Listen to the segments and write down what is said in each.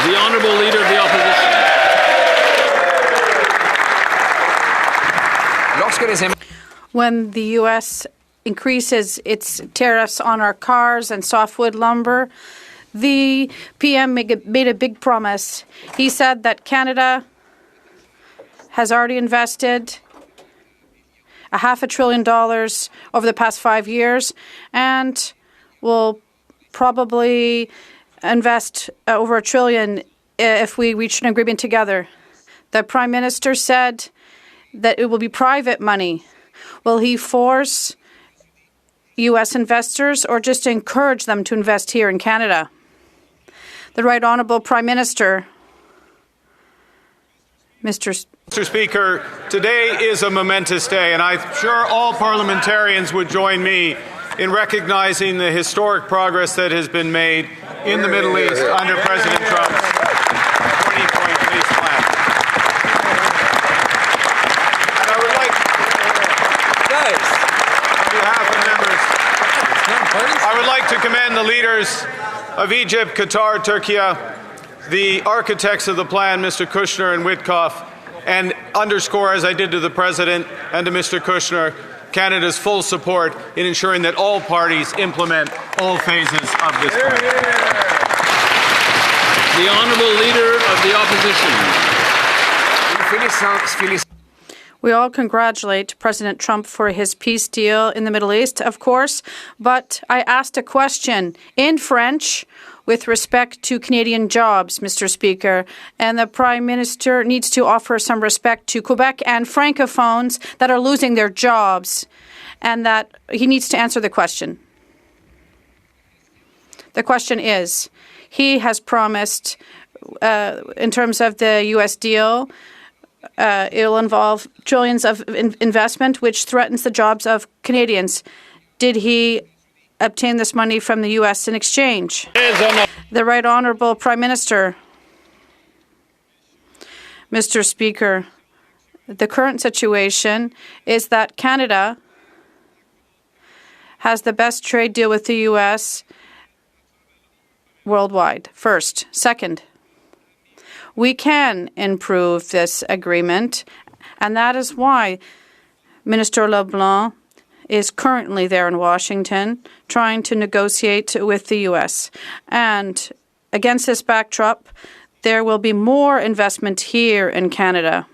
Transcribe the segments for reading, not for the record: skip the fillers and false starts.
The Honourable Leader of the Opposition. When the U.S. increases its tariffs on our cars and softwood lumber, the PM made a big promise. He said that Canada has already invested $500 billion over the past 5 years and will probably invest over $1 trillion if we reach an agreement together. The Prime Minister said that it will be private money. Will he force U.S. investors or just encourage them to invest here in Canada? The Right Honourable Prime Minister. Mr. Speaker, today is a momentous day, and I'm sure all parliamentarians would join me in recognizing the historic progress that has been made in the Middle East under President Trump's 20-point peace plan. And I would like, on behalf of members, I would like to commend the leaders of Egypt, Qatar, Turkey, the architects of the plan, Mr. Kushner and Witkoff, and underscore, as I did to the President and to Mr. Kushner, Canada's full support in ensuring that all parties implement all phases of this plan. The Honourable Leader of the Opposition. We all congratulate President Trump for his peace deal in the Middle East, of course, but I asked a question in French with respect to Canadian jobs, Mr. Speaker, and the Prime Minister needs to offer some respect to Quebec and Francophones that are losing their jobs, and that he needs to answer the question. The question is, he has promised, in terms of the U.S. deal, it'll involve trillions of investment, which threatens the jobs of Canadians. Did he obtain this money from the U.S. in exchange? The Right Honourable Prime Minister. Mr. Speaker, the current situation is that Canada has the best trade deal with the U.S. worldwide, first. Second, we can improve this agreement, and that is why Minister LeBlanc is currently there in Washington trying to negotiate with the U.S. And against this backdrop, there will be more investment here in Canada.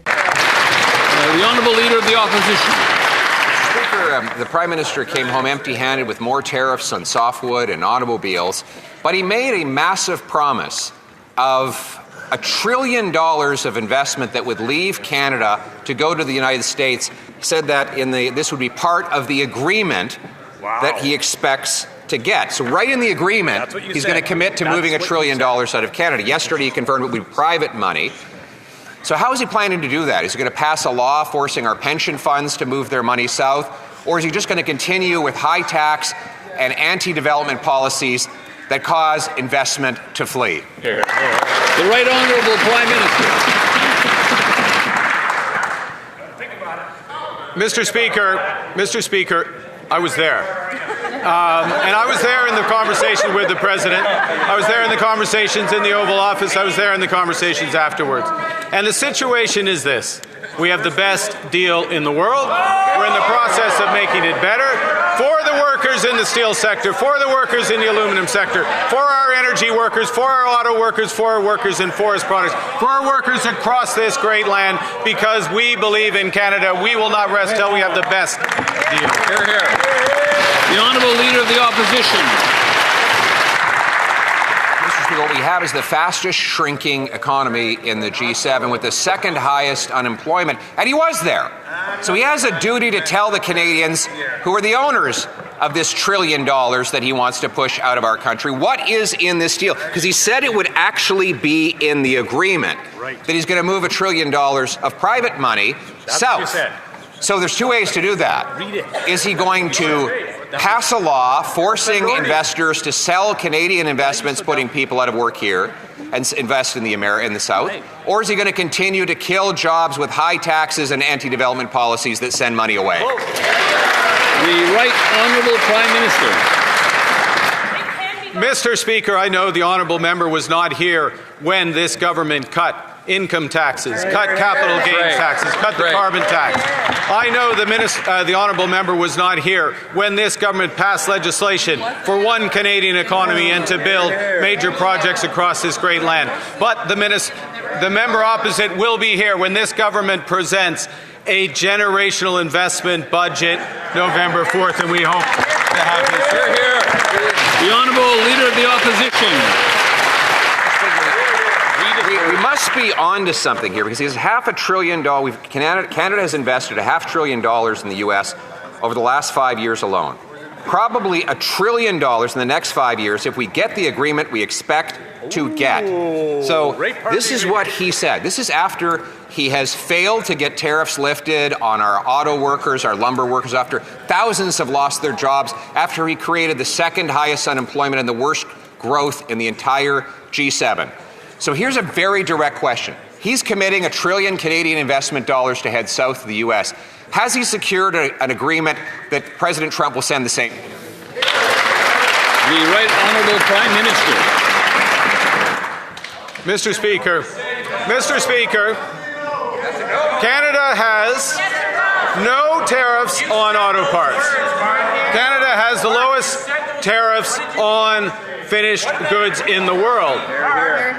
The Honourable Leader of the Opposition. Speaker, the Prime Minister came home empty-handed with more tariffs on softwood and automobiles, but he made a massive promise of $1 trillion of investment that would leave Canada to go to the United States. He said that this would be part of the agreement that he expects to get. So right in the agreement, he's going to commit to moving $1 trillion out of Canada. Yesterday, he confirmed it would be private money. So how is he planning to do that? Is he going to pass a law forcing our pension funds to move their money south? Or is he just going to continue with high tax and anti-development policies that cause investment to flee? The Right Honourable Prime Minister. Mr. Speaker, I was there. And I was there in the conversation with the President. I was there in the conversations in the Oval Office. I was there in the conversations afterwards. And the situation is this. We have the best deal in the world. We're in the process of making it better for the workers in the steel sector, for the workers in the aluminum sector, for our energy workers, for our auto workers, for our workers in forest products, for our workers across this great land, because we believe in Canada. We will not rest till we have the best deal. Hear, hear. The Honourable Leader of the Opposition. Mr. Speaker, what we have is the fastest shrinking economy in the G7 with the second highest unemployment, and he was there. So he has a duty to tell the Canadians, who are the owners of this $1 trillion that he wants to push out of our country, what is in this deal? Because he said it would actually be in the agreement that he's going to move $1 trillion of private money south. So there's two ways to do that. Is he going to pass a law forcing investors to sell Canadian investments, putting people out of work here, and invest in the South? Or is he going to continue to kill jobs with high taxes and anti-development policies that send money away? The Right Honourable Prime Minister. Mr. Speaker, I know the honourable member was not here when this government cut income taxes, cut capital gains taxes, cut the carbon tax. I know the honourable member was not here when this government passed legislation for one Canadian economy and to build major projects across this great land. But the member opposite will be here when this government presents a generational investment budget November 4th, and we hope to have this. Hear, hear. The Honourable Leader of the Opposition. We must be on to something here, because he has $500 billion. Canada has invested $500 billion in the U.S. over the last 5 years alone. Probably $1 trillion in the next 5 years if we get the agreement we expect to get. So this is what he said. This is after he has failed to get tariffs lifted on our auto workers, our lumber workers, after thousands have lost their jobs, after he created the second highest unemployment and the worst growth in the entire G7. So here's a very direct question. He's committing $1 trillion Canadian investment dollars to head south of the U.S. Has he secured an agreement that President Trump will send the same? The Right Honourable Prime Minister. Mr. Speaker, Canada has no tariffs on auto parts. Canada has the lowest tariffs on finished goods in the world.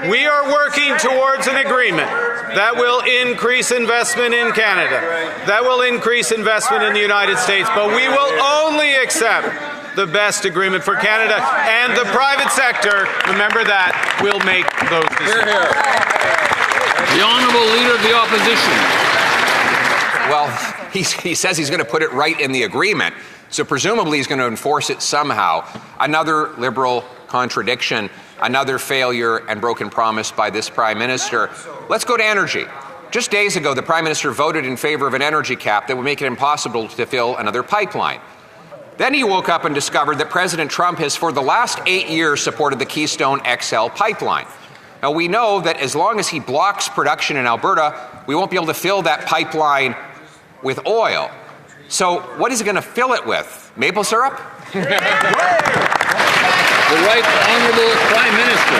We are working towards an agreement that will increase investment in Canada, that will increase investment in the United States, but we will only accept the best agreement for Canada, and the private sector, remember that, will make those decisions. Hear, hear. The Honourable Leader of the Opposition. Well, he says he's going to put it right in the agreement, so presumably he's going to enforce it somehow. Another Liberal contradiction, another failure and broken promise by this Prime Minister. Let's go to energy. Just days ago, the Prime Minister voted in favour of an energy cap that would make it impossible to fill another pipeline. Then he woke up and discovered that President Trump has, for the last 8 years, supported the Keystone XL pipeline. Now, we know that as long as he blocks production in Alberta, we won't be able to fill that pipeline with oil. So what is he going to fill it with? Maple syrup? The Right Honourable Prime Minister.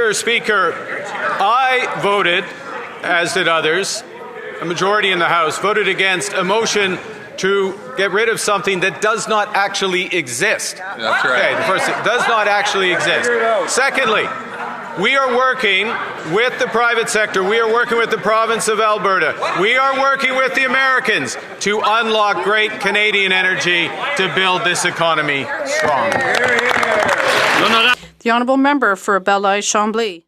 Mr. Speaker, I voted, as did others, a majority in the House, voted against a motion to get rid of something that does not actually exist. That's right. Okay, the first thing, does not actually exist. Secondly, we are working with the private sector. We are working with the province of Alberta. We are working with the Americans to unlock great Canadian energy to build this economy strong. The Honourable Member for Belle-Isle Chambly.